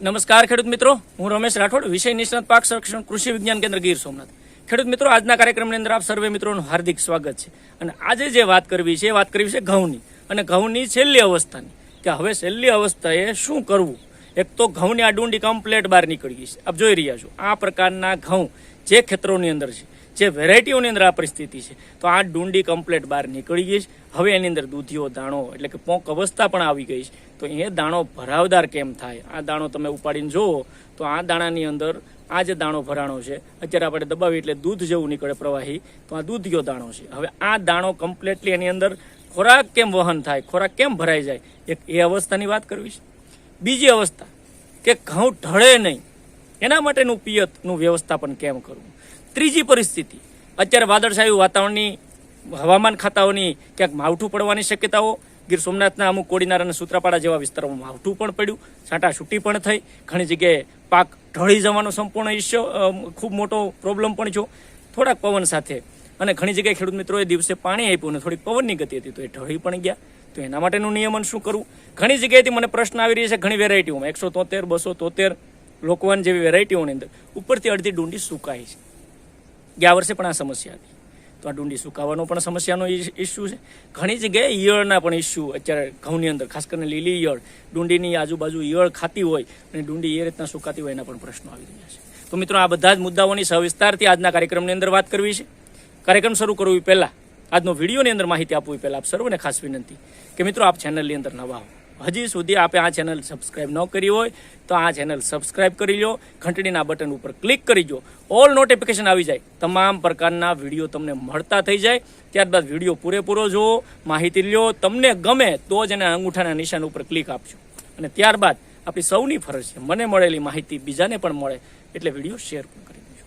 નમસ્કાર ખેડૂત મિત્રો, હું રમેશ રાઠોડ, વિષય નિષ્ણાત પાક સંરક્ષણ કૃષિ વિજ્ઞાન કેન્દ્ર ગીર સોમનાથ. ખેડૂત મિત્રો, આજના કાર્યક્રમની અંદર આપ સર્વે મિત્રોનું હાર્દિક સ્વાગત છે. અને આજે જે વાત કરવી છે ઘઉંની, અને ઘઉંની છેલ્લી અવસ્થાની, કે હવે છેલ્લી અવસ્થાએ શું કરવું. એક તો ઘઉંની આ ડુંડી કમ્પ્લેટ બહાર નીકળી ગઈ છે. આપ જોઈ રહ્યા છો આ પ્રકારના ઘઉં જે ખેતરોની અંદર છે, જે વેરાયટીઓની અંદર આ પરિસ્થિતિ છે, તો આ ડુંડી કમ્પ્લેટ બહાર નીકળી ગઈ છે. હવે એની અંદર દૂધિયો દાણો એટલે કે પોંક અવસ્થા પણ આવી ગઈ છે. તો એ દાણો ભરાવદાર કેમ થાય? આ દાણો તમે ઉપાડીને જુઓ તો આ દાણાની અંદર આ જે દાણો ભરાણો છે, અત્યારે આપણે દબાવી એટલે દૂધ જેવું નીકળે પ્રવાહી, તો આ દૂધિયો દાણો છે. હવે આ દાણો કમ્પ્લેટલી એની અંદર ખોરાક કેમ વહન થાય, ખોરાક કેમ ભરાઈ જાય, એક એ અવસ્થાની વાત કરવી છે. બીજી અવસ્થા કે ઘઉં ઢળે નહીં, એના માટેનું પિયતનું વ્યવસ્થાપન કેમ કરવું. ત્રીજી પરિસ્થિતિ, અત્યારે વાદળછાયું વાતાવરણની હવામાન ખાતાઓની ક્યાંક માવઠું પડવાની શક્યતાઓ. ગીર સોમનાથના અમુક કોડીનાર અને સૂત્રાપાડા જેવા વિસ્તારોમાં માવઠું પણ પડ્યું, છાંટાછૂટી પણ થઈ, ઘણી જગ્યાએ પાક ઢળી જવાનો સંપૂર્ણ ઇસ્યુ, ખૂબ મોટો પ્રોબ્લેમ પણ થયો થોડાક પવન સાથે. અને ઘણી જગ્યાએ ખેડૂત મિત્રોએ દિવસે પાણી આપ્યું અને થોડીક પવનની ગતિ હતી, તો એ ઢળી પણ ગયા. તો એના માટેનું નિયમન શું કરવું? ઘણી જગ્યાએથી મને પ્રશ્ન આવી રહી છે, ઘણી વેરાયટીઓમાં 173, 273 લોકવન જેવી વેરાયટીઓની અંદર ઉપરથી અડધી ડુંડી સુકાય છે. ગયા વર્ષે પણ આ સમસ્યા હતી, તો આ ડુંડી સુકાવાનો પણ સમસ્યાનો ઇસ્યુ છે. ઘણી જગ્યાએ ઈયળના પણ ઇસ્યુ અત્યારે ઘઉંની અંદર, ખાસ કરીને લીલી ઈયળ, ડુંડીની આજુબાજુ ઈયળ ખાતી હોય અને ડુંડી એ રીતના સુકાતી હોય, એના પણ પ્રશ્નો આવી રહ્યા છે. તો મિત્રો, આ બધા જ મુદ્દાઓની સવિસ્તારથી આજના કાર્યક્રમની અંદર વાત કરવી છે. કાર્યક્રમ શરૂ કરવી પહેલા, આજનો વિડીયોની અંદર માહિતી આપવી પહેલા આપ સર્વને ખાસ વિનંતી કે મિત્રો, આપ ચેનલની અંદર નવા હો, હજી સુધી આપે આ ચેનલ સબસ્ક્રાઇબ ન કરી હોય તો આ ચેનલ સબસ્ક્રાઇબ કરી લો, ઘંટડીના બટન ઉપર ક્લિક કરી દો, ઓલ નોટિફિકેશન આવી જાય, તમામ પ્રકારના વિડીયો તમને મળતા થઈ જાય. ત્યારબાદ વિડીયો પૂરેપૂરો જુઓ, માહિતી લ્યો, તમને ગમે તો જ એને અંગૂઠાના નિશાન ઉપર ક્લિક આપજો. અને ત્યારબાદ આપણી સૌની ફરજ છે મને મળેલી માહિતી બીજાને પણ મળે, એટલે વિડીયો શેર પણ કરી દેજો.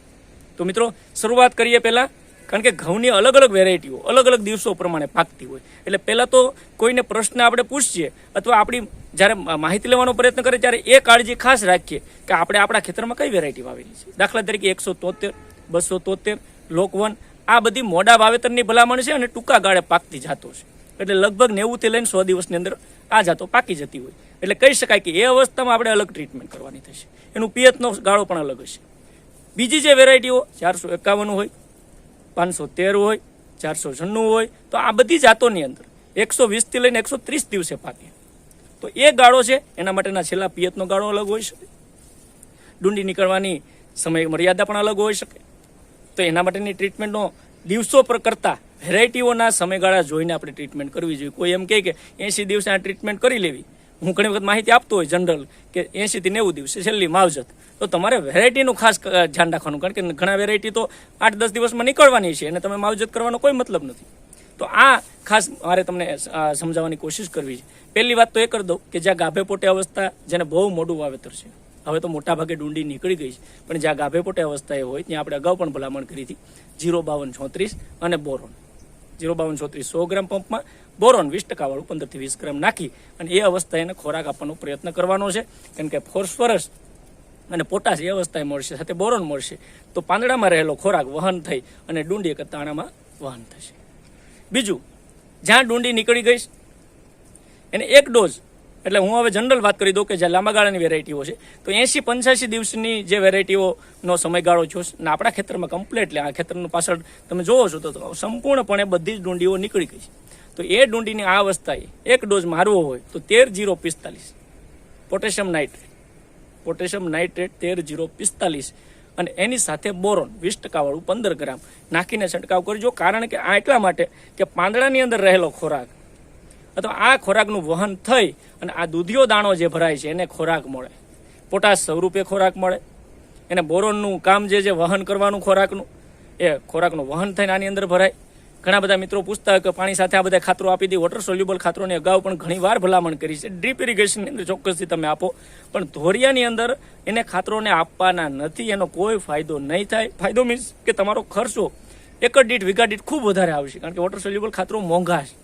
તો મિત્રો, શરૂઆત કરીએ પહેલાં, કારણ કે ઘઉંની અલગ અલગ વેરાયટીઓ અલગ અલગ દિવસો પ્રમાણે પાકતી હોય, એટલે પહેલાં તો કોઈને પ્રશ્ન આપણે પૂછીએ અથવા આપણી જ્યારે માહિતી લેવાનો પ્રયત્ન કરીએ ત્યારે એ કાળજી ખાસ રાખીએ કે આપણે આપણા ખેતરમાં કઈ વેરાયટી વાવેલી છે. દાખલા તરીકે 173, 273, લોકવન, આ બધી મોડા વાવેતરની ભલામણ છે અને ટૂંકા ગાળે પાકતી જાતો છે. એટલે લગભગ 90 થી લઈને 100 દિવસની અંદર આ જાતો પાકી જતી હોય. એટલે કહી શકાય કે એ અવસ્થામાં આપણે અલગ ટ્રીટમેન્ટ કરવાની થશે, એનું પિયતનો ગાળો પણ અલગ હશે. બીજી જે વેરાયટીઓ 451 હોય, 513 હોય, 496 હોય, તો આ બધી જાતોની અંદર 120 થી લઈને 130 દિવસે પાકે. તો એ ગાળો છે, એના માટેના છેલ્લા પિયતનો ગાળો અલગ હોઈ શકે, ડુંડી નીકળવાની સમય મર્યાદા પણ અલગ હોઈ શકે. તો એના માટેની ટ્રીટમેન્ટનો દિવસો પર કરતાં વેરાયટીઓના સમયગાળા જોઈને આપણે ટ્રીટમેન્ટ કરવી જોઈએ. કોઈ એમ કહે કે 80 દિવસે આ ટ્રીટમેન્ટ કરી લેવી, હું ઘણી વખત માહિતી આપતો હોય જનરલ કે 80 થી 90 દિવસે છેલ્લી માવજત. તો તમારે વેરાયટીનું ખાસ ધ્યાન રાખવાનું, કારણ કે ઘણા વેરાયટી તો 8-10 દિવસમાં નીકળવાની છે અને તમે માવજત કરવાનો કોઈ મતલબ નથી. તો આ ખાસ મારે તમને સમજાવવાની કોશિશ કરવી છે. પહેલી વાત તો એ કરી દઉં કે જ્યાં ગાભે પોટે અવસ્થા, જેને બહુ મોડું વાવેતર છે, હવે તો મોટા ભાગે ડુંડી નીકળી ગઈ છે, પણ જ્યાં ગાભે પોટે અવસ્થાએ હોય ત્યાં આપણે અગાઉ પણ ભલામણ કરી હતી 05234 અને બોરોન. 05234 100 ગ્રામ પંપમાં, બોરોન 20% વાળું 15 થી 20 ગ્રામ નાખી અને એ અવસ્થાએ એને ખોરાક આપવાનો પ્રયત્ન કરવાનો છે. કારણ કે ફોસ્ફરસ અને પોટાશ એ અવસ્થાએ મળશે, સાથે બોરોન મળશે, તો પાંદડામાં રહેલો ખોરાક વહન થઈ અને ડુંડી એક દાણામાં વહન થશે. બીજું, જ્યાં ડુંડી નીકળી ગઈ એને એક ડોઝ, એટલે હું હવે જનરલ વાત કરી દઉં કે જ્યાં લાંબા ગાળાની વેરાયટીઓ છે, તો 80-85 દિવસની જે વેરાયટીઓનો સમયગાળો છે ને આપણા ખેતરમાં કમ્પ્લીટલી, આ ખેતરનું પાછળ તમે જોવો છો તો સંપૂર્ણપણે બધી જ ડુંડીઓ નીકળી ગઈ છે. તો એ ડુંડીની આ અવસ્થાએ એક ડોઝ મારવો હોય તો 13-0-45 પોટેશિયમ નાઇટ્રેટ 13-0-45 અને એની સાથે બોરોન 20% વાળું 15 ગ્રામ નાખીને છંટકાવ કરજો. કારણ કે આ એટલા માટે કે પાંદડાની અંદર રહેલો ખોરાક અથવા આ ખોરાકનું વહન થઈ અને આ દૂધિયો દાણો જે ભરાય છે એને ખોરાક મળે, પોટાશ સ્વરૂપે ખોરાક મળે, એને બોરોનનું કામ જે વહન કરવાનું ખોરાકનું, એ ખોરાકનું વહન થઈને આની અંદર ભરાય. ઘણા બધા મિત્રો પૂછતા હોય કે પાણી સાથે આ બધા ખાતરો આપી દે. વોટર સોલ્યુબલ ખાતરોની અગાઉ પણ ઘણી વાર ભલામણ કરી છે. ડ્રીપ ઇરિગેશનની અંદર ચોક્કસથી તમે આપો, પણ ધોરિયાની અંદર એને ખાતરોને આપવાના નથી, એનો કોઈ ફાયદો નહીં થાય. ફાયદો મીન્સ કે તમારો ખર્ચો એકર દીઠ, વીઘા દીઠ ખૂબ વધારે આવશે, કારણ કે વોટર સોલ્યુબલ ખાતરો મોંઘા છે.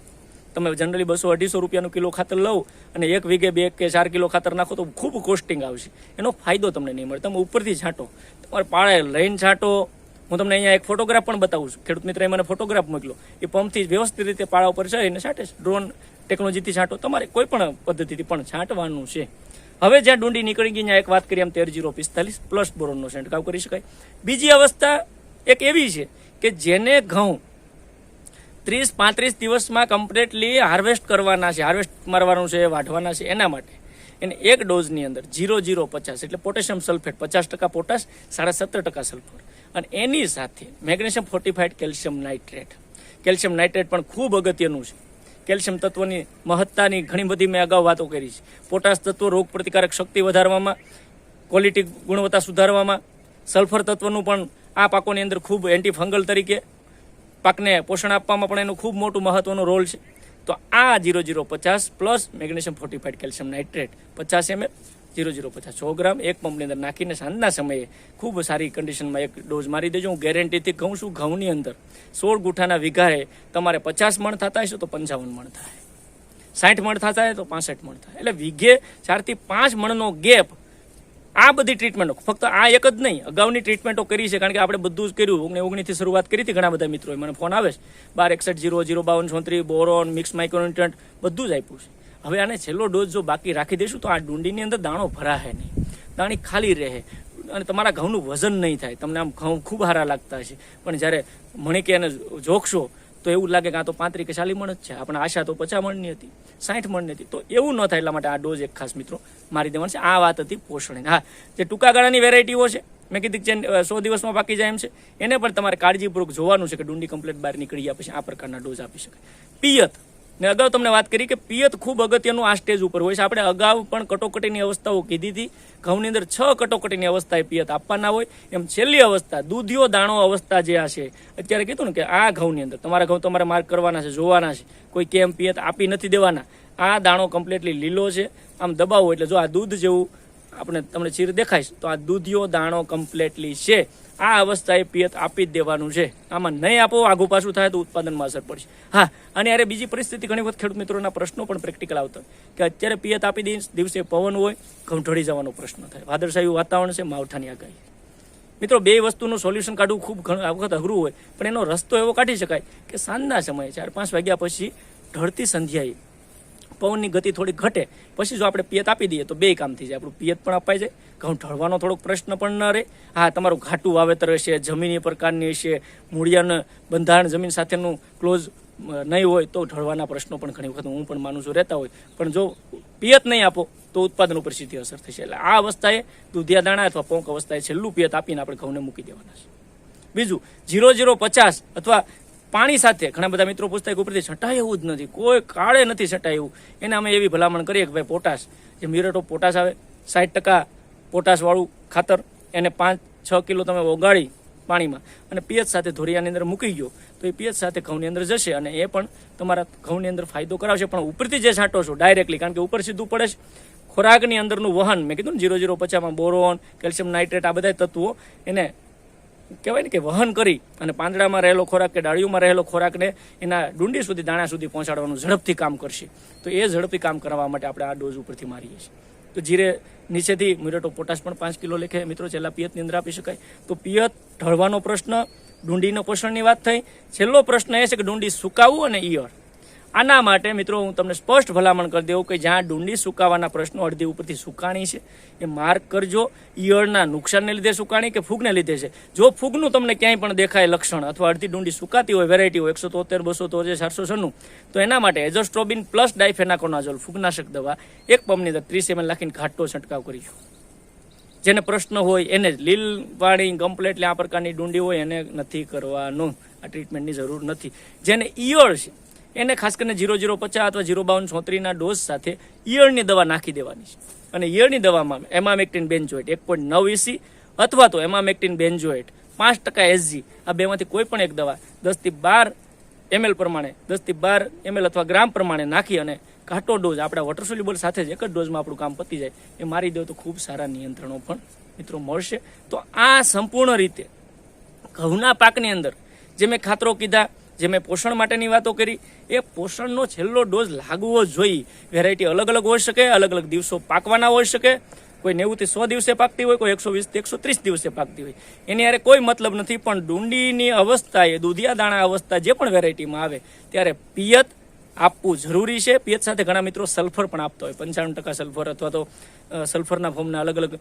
તમે જનરલી 200-250 રૂપિયાનું કિલો ખાતર લો અને 1 વીઘે 2 કે 4 કિલો ખાતર નાખો તો ખૂબ કોસ્ટિંગ આવશે, એનો ફાયદો તમને નહીં મળે. તમે ઉપરથી છાંટો, તમારે પાળે લઈને છાંટો. હું તમને અહીંયા એક ફોટોગ્રાફ પણ બતાવું છું. ખેડૂત મિત્રએ મને ફોટોગ્રાફ મોકલો, એ પંપથી વ્યવસ્થિત રીતે પાળા ઉપર ચડીને છાંટે છે. ડ્રોન ટેકનોલોજીથી છાંટો, તમારે કોઈ પણ પદ્ધતિથી પણ છાંટવાનું છે. હવે જ્યાં ડુંડી નીકળી ગઈ ત્યાં એક વાત કરીએ એમ 13-0-45 પ્લસ બોરોનનો છંટકાવ કરી શકાય. બીજી અવસ્થા એક એવી છે કે જેને ઘઉં 30-35 દિવસમાં કમ્પ્લીટલી હાર્વેસ્ટ કરવાના છે, હાર્વેસ્ટ મારવાનું છે, વાઢવાના છે, એના માટે એને એક ડોઝની અંદર 0-0-50 એટલે પોટેશિયમ સલ્ફેટ 50% પોટાશ, 17.5% સલ્ફર અને એની સાથે magnesium fortified calcium nitrate. Calcium nitrate પણ ખૂબ અગત્યનું છે. કેલ્શિયમ તત્વની મહત્તાની ઘણી બધી મેં અગાઉ વાતો કરી છે. પોટાશ તત્વ રોગ પ્રતિકારક શક્તિ વધારવામાં, ક્વોલિટી ગુણવત્તા સુધારવામાં, સલ્ફર તત્વનું પણ આ પાકોની અંદર ખૂબ એન્ટીફંગલ તરીકે પાકને પોષણ આપવામાં પણ એનું ખૂબ મોટું મહત્વનો રોલ છે. તો આ 0-0-50 plus magnesium fortified calcium nitrate 50 ml 0-0-50 100 ગ્રામ એક પંપની અંદર નાખીને સાંજના સમયે ખૂબ સારી કન્ડિશનમાં એક ડોઝ મારી દેજો. હું ગેરંટીથી કહું છું, ઘઉંની અંદર 16 ગુઠાના વીઘાએ તમારે 50 મણ થતા હશે તો 55 મણ થાય, 60 મણ થતા હોય તો 65 મણ થાય. એટલે વીઘે 4 થી 5 મણનો ગેપ. આ બધી ટ્રીટમેન્ટો ફક્ત આ એક જ નહીં, અગાઉની ટ્રીટમેન્ટો કરી છે, કારણ કે આપણે બધું જ કર્યું. 19 શરૂઆત કરી હતી. ઘણા બધા મિત્રોએ મને ફોન આવે છે 1261-00-52-34 બોરોન, મિક્સ માઇક્રોન્યુટ્રન્ટ બધું જ આપ્યું છે. હવે આને છેલ્લો ડોઝ જો બાકી રાખી દઈશું તો આ ડુંડીની અંદર દાણો ભરાશે નહીં, દાણી ખાલી રહે અને તમારા ઘઉંનું વજન નહીં થાય. તમને આમ ઘઉં ખૂબ સારા લાગતા હશે, પણ જ્યારે મણી કે એને જોખશો તો એવું લાગે કે આ તો 35 કે 40 મણ જ છે. આપણે આશા તો 50 મણની હતી, 60 મણની હતી. તો એવું ન થાય એટલા માટે આ ડોઝ એક ખાસ મિત્રો મારી દેવાનો છે. આ વાત હતી પોષણ. હા, જે ટૂંકા ગાળાની વેરાયટીઓ છે મેં કીધું જે 100 દિવસમાં પાકી જાય એમ છે, એને પણ તમારે કાળજીપૂર્વક જોવાનું છે કે ડુંડી કમ્પ્લીટ બહાર નીકળી ગયા પછી આ પ્રકારના ડોઝ આપી શકાય. પિયત ને અગાઉ તમને વાત કરી કે પિયત ખૂબ અગત્યનું આ સ્ટેજ ઉપર હોય છે. આપણે અગાઉ પણ કટોકટીની અવસ્થાઓ કીધી હતી. ઘઉંની અંદર 6 કટોકટીની અવસ્થાએ પિયત આપવાના હોય. એમ છેલ્લી અવસ્થા દૂધિયો દાણો અવસ્થા જે આ છે, અત્યારે કીધું ને કે આ ઘઉંની અંદર તમારા ઘઉં તમારે માર્ક કરવાના છે, જોવાના છે, કોઈ કેમ પિયત આપી નથી દેવાના. આ દાણો કમ્પ્લીટલી લીલો છે, આમ દબાવો એટલે જો આ દૂધ જેવું આપણે તમને ચીર દેખાય તો આ દૂધિયો દાણો કમ્પ્લીટલી છે. આ અવસ્થાએ પિયત આપી જ દેવાનું છે. આમાં નહીં આપો આઘું પાછું થાય તો ઉત્પાદનમાં અસર પડશે. હા, અને અરે બીજી પરિસ્થિતિ ઘણી વખત ખેડૂત મિત્રોના પ્રશ્નો પણ પ્રેક્ટિકલ આવતા હોય કે અત્યારે પિયત આપી દિવસે પવન હોય, ઘઉં ઢળી જવાનો પ્રશ્ન થાય, વાદળછાયું વાતાવરણ છે, માવઠાની આગાહી. મિત્રો, બે વસ્તુનું સોલ્યુશન કાઢવું ખૂબ ઘણી વખત અઘરું હોય, પણ એનો રસ્તો એવો કાઢી શકાય કે સાંજના સમયે 4-5 વાગ્યા પછી ઢળતી સંધ્યાએ પવનની ગતિ થોડી ઘટે પછી જો આપણે પિયત આપી દઈએ તો બે કામ થઈ જાય. આપણું પિયત પણ અપાઈ જાય, ઘઉં ઢળવાનો થોડોક પ્રશ્ન પણ ન રહે. હા, તમારું ઘાટું વાવેતર હશે, જમીની પ્રકારની હશે, મૂળિયાનું બંધારણ જમીન સાથેનું ક્લોઝ નહીં હોય તો ઢળવાના પ્રશ્નો પણ ઘણી વખત હું પણ માનું છું રહેતા હોય. પણ જો પિયત નહીં આપો તો ઉત્પાદન ઉપર સીધી અસર થશે. એટલે આ અવસ્થાએ દૂધિયા દાણા અથવા પોંક અવસ્થાએ છેલ્લું પિયત આપીને આપણે ઘઉંને મૂકી દેવાના છે. બીજું 0-0-50 અથવા પાણી સાથે ઘણા બધા મિત્રો પૂછતા ઉપરથી છટાય એવું જ નથી, કોઈ કાળે નથી છટાય એવું. એને અમે એવી ભલામણ કરીએ કે ભાઈ પોટાશ, જે મ્યુરેટ ઓફ પોટાશ આવે 60% પોટાશવાળું ખાતર, એને 5-6 કિલો તમે ઓગાળી પાણીમાં અને પિયત સાથે ધોરિયાની અંદર મૂકી ગયો તો એ પિયત સાથે ઘઉંની અંદર જશે અને એ પણ તમારા ઘઉંની અંદર ફાયદો કરાવશે. પણ ઉપરથી જે છાંટો છો ડાયરેક્ટલી, કારણ કે ઉપર સીધું પડે છે, ખોરાકની અંદરનું વહન મેં કીધું ને 0-0-50 બોરોન, કેલ્શિયમ નાઇટ્રેટ આ બધા તત્વો એને કહેવાય ને કે વહન કરી અને પાંદડામાં રહેલો ખોરાક કે ડાળીઓમાં રહેલો ખોરાકને એના ડુંડી સુધી દાણા સુધી પહોંચાડવાનું ઝડપથી કામ કરશે. તો એ ઝડપથી કામ કરવા માટે આપણે આ ડોઝ ઉપરથી મારીએ છીએ. તો જીરે નીચેથી મ્યુરેટ ઓફ પોટાશ પણ 5 કિલો લેખે મિત્રો છેલ્લા પિયતની અંદર આપી શકાય. તો પિયત ઢળવાનો પ્રશ્ન, ડુંડીનો પોષણની વાત થઈ. છેલ્લો પ્રશ્ન એ છે કે ડુંડી સુકાવવું અને ઈયળ. આના માટે મિત્રો હું તમને સ્પષ્ટ ભલામણ કરી દઉં કે જ્યાં ડુંડી સુકાવાના પ્રશ્નો અડધી ઉપરથી સુકાણી છે એ માર્ક કરજો. ઈયળના નુકસાનને લીધે સુકાણી કે ફૂગને લીધે છે. જો ફૂગનું તમને ક્યાંય પણ દેખાય લક્ષણ અથવા અડધી ડુંડી સુકાતી હોય, વેરાયટી હોય 173, 273, 496, તો એના માટે એઝોસ્ટ્રોબિન પ્લસ ડાયફેનાકોનાઝોલ ફૂગનાશક દવા એક પંપની અંદર 30 ml નાખીને ઘાટો છંટકાવ કરીશું. જેને પ્રશ્ન હોય એને જ લીલ પાણી કમ્પ્લીટલી આ પ્રકારની ડુંડી હોય એને નથી કરવાનું, આ ટ્રીટમેન્ટની જરૂર નથી. જેને ઈયળ છે એને ખાસ કરીને 0-0-50 અથવા 0-52-34 ડોઝ સાથે ઈયળની દવા નાખી દેવાની છે. અને ઈયળની દવામાં એમામેક્ટિન બેન્ઝોએટ 1.9 EC અથવા તો એમામેક્ટિન બેન્ઝોએટ 5% SG, આ બેમાંથી કોઈ પણ એક દવા 10 થી 12 ml પ્રમાણે 10 થી 12 ml અથવા ગ્રામ પ્રમાણે નાખી અને ઘાટો ડોઝ આપણા વોટર સોલ્યુબલ સાથે જ એક જ ડોઝમાં આપણું કામ પતી જાય એ મારી દો તો ખૂબ સારા નિયંત્રણો પણ મિત્રો મળશે. તો આ સંપૂર્ણ રીતે ઘઉંના પાકની અંદર જે મેં ખાતરો કીધા, જે મેં પોષણ માટેની વાતો કરી, એ પોષણનો છેલ્લો ડોઝ લાગવો જોઈએ. વેરાયટી અલગ અલગ હોઈ શકે, અલગ અલગ દિવસો પાકવાના હોઈ શકે. કોઈ 90 થી 100 દિવસે પાકતી હોય, કોઈ 120 થી 130 દિવસે પાકતી હોય, એની યારે કોઈ મતલબ નથી. પણ ડુંડીની અવસ્થા એ દૂધિયા દાણા અવસ્થા જે પણ વેરાયટીમાં આવે ત્યારે પિયત આપવું જરૂરી છે. પીએચ સાથે ઘણા મિત્રો સલ્ફર પણ આપતા હોય, 95% સલ્ફર અથવા તો સલ્ફરના ફોર્મના અલગ અલગ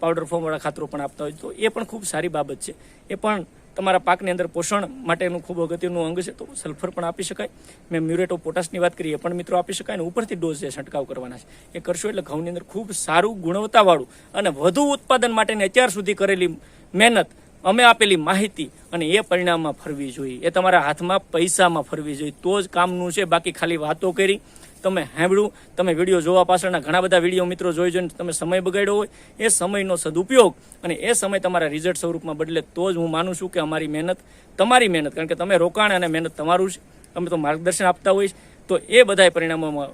પાવડર ફોર્મવાળા ખાતરો પણ આપતા હોય, તો એ પણ ખૂબ સારી બાબત છે. એ પણ તમારા પાકની અંદર પોષણ માટેનું ખૂબ અગત્યનું અંગ છે, તો સલ્ફર પણ આપી શકાય. મેં મ્યુરેટ ઓફ પોટાશની વાત કરી, એ પણ મિત્રો આપી શકાય. અને ઉપરથી ડોઝ જે છંટકાવ કરવાના છે એ કરશો એટલે ઘઉંની અંદર ખૂબ સારું ગુણવત્તાવાળું અને વધુ ઉત્પાદન માટેની અત્યાર સુધી કરેલી મહેનત, અમે આપેલી માહિતી અને એ પરિણામમાં ફરવી જોઈએ. એ તમારા હાથમાં પૈસામાં ફરવી જોઈએ, તો જ કામનું છે. બાકી ખાલી વાતો કરી, તમે સાંભળ્યું, તમે વિડીયો જોવા પાછળના ઘણા બધા વિડીયો મિત્રો જોઈને તમે સમય બગાડ્યો હોય, એ સમયનો સદુપયોગ અને એ સમય તમારા રિઝલ્ટ સ્વરૂપમાં બદલે, તો જ હું માનું છું કે અમારી મહેનત તમારી મહેનત, કારણ કે તમે રોકાણ અને મહેનત તમારું છે, અમે તો માર્ગદર્શન આપતા હોઈશ, તો એ બધા પરિણામોમાં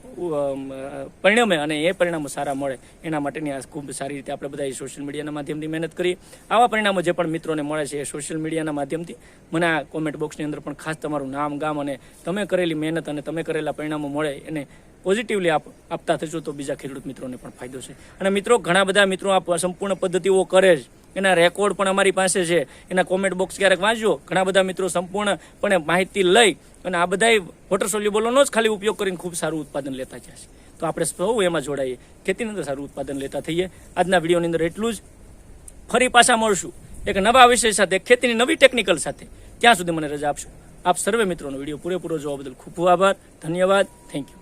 પરિણમે અને એ પરિણામો સારા મળે એના માટેની આ ખૂબ સારી રીતે આપણે બધા સોશિયલ મીડિયાના માધ્યમથી મહેનત કરી. આવા પરિણામો જે પણ મિત્રોને મળે છે એ સોશિયલ મીડિયાના માધ્યમથી મને આ કોમેન્ટ બોક્સની અંદર પણ ખાસ તમારું નામ, ગામ અને તમે કરેલી મહેનત અને તમે કરેલા પરિણામો મળે એને પોઝિટિવલી આપતા થશો, તો બીજા ખેડૂત મિત્રોને પણ ફાયદો છે. અને મિત્રો ઘણા બધા મિત્રો આ સંપૂર્ણ પદ્ધતિઓ કરે છે, એના રેકોર્ડ પણ અમારી પાસે છે. એના કોમેન્ટ બોક્સ ક્યારેક વાંચજો. ઘણા બધા મિત્રો સંપૂર્ણપણે માહિતી લઈ અને આ બધા વોટર સોલ્યુબલોનો જ ખાલી ઉપયોગ કરીને ખૂબ સારું ઉત્પાદન લેતા જશે. તો આપણે સૌ એમાં જોડાઈએ, ખેતીની અંદર સારું ઉત્પાદન લેતા થઈએ. આજના વિડીયોની અંદર એટલું જ. ફરી પાછા મળશું એક નવા વિષય સાથે, ખેતીની નવી ટેકનિકલ સાથે. ત્યાં સુધી મને રજા આપશો. આપ સર્વે મિત્રોનો વિડીયો પૂરેપૂરો જોવા બદલ ખૂબ ખૂબ આભાર, ધન્યવાદ, થેન્ક યુ.